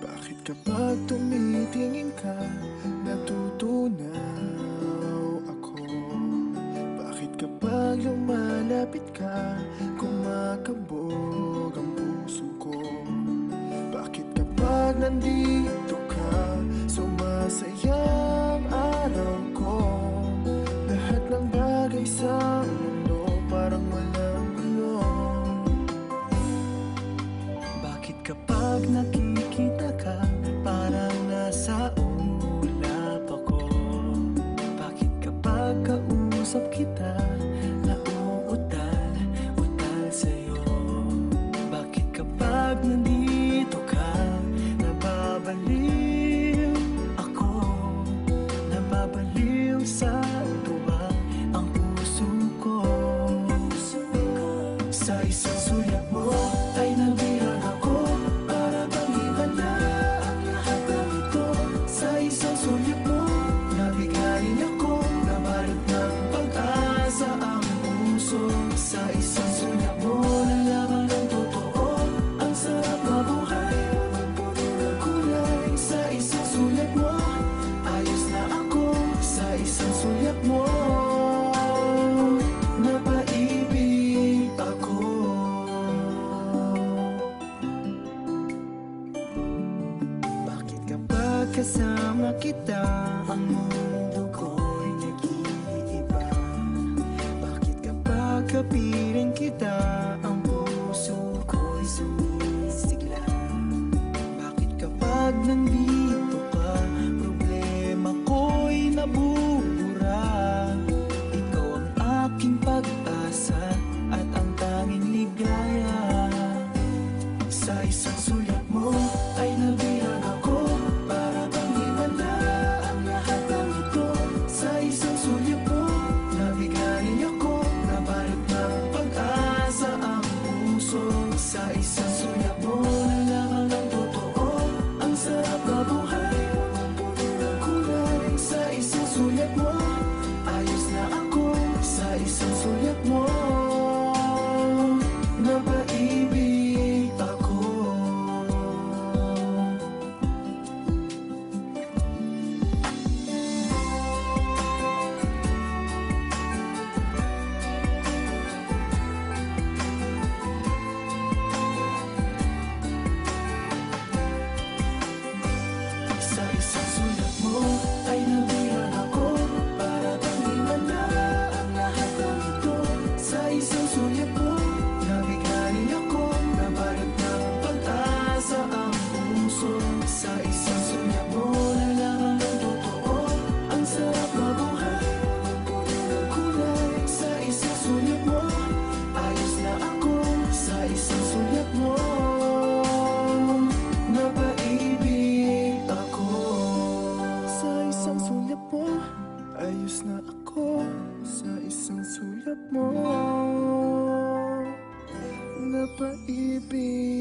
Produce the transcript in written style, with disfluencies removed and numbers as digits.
Bakit kapag tumitingin ka, natutunaw ako? Bakit kapag lumalapit ka, kumakabog ang puso ko? Bakit kapag nandito ka, sumasaya ang araw ko? Lahat ng bagay sa mundo parang walang gulo. Bakit kapag nakikita ka, parang nasa ulap ako? Bakit kapag kausap kita, nauutal-utal sa'yo? Bakit kapag nandito ka, nababaliw ako? Nababaliw sa tuwa ang puso ko. Sa isang sulyap mo ay nabirang ako, para bang iba na ang lahat ng ito. Sa isang sulyap mo, nabigayin ako, nabalot ng pag-asa ang puso. Sa isang sulyap mo, nalaman ng totoo, ang sarap mabuhay, magpuno ng kulay. Sa isang sulyap mo, ayos na ako. Sa isang sulyap mo, napaibig ako. Bakit kapag kasama kita, ang mundo ko'y nag-iiba? Bakit kapag kapiling kita, ang puso ko'y sumisigla? Bakit kapag nandito ka, problema ko'y nabubura? Ikaw ang aking pag-asa at ang tanging ligaya. Sa isang sulyap mo ay nabirang ako, para bang iba na ang lahat ng ito. Sa isang sulyap mo, nabigayin ako, nabalot ng pag-asa ang puso. Sa isang sulyap mo, nalaman ng totoo, ang sarap mabuhay, magpuno ng kulay. Sa isang sulyap mo, ayos na ako. Sa isang sulyap mo, napaibig ako. Sa isang sulyap mo ay nabirang ako, para bang iba na ang lahat ng ito. Sa isang sulyap mo, nabigayin ako, nabalot ng pag-asa ang puso. Sa isang sulyap mo, nalaman ng totoo, ang sarap mabuhay, magpuno ng kulay. Sa isang sulyap mo, ayos na ako. Sa isang sulyap mo, napaibig ako. Sa isang sulyap mo, ayos na ako. Sa isang sulyap mo, napaibig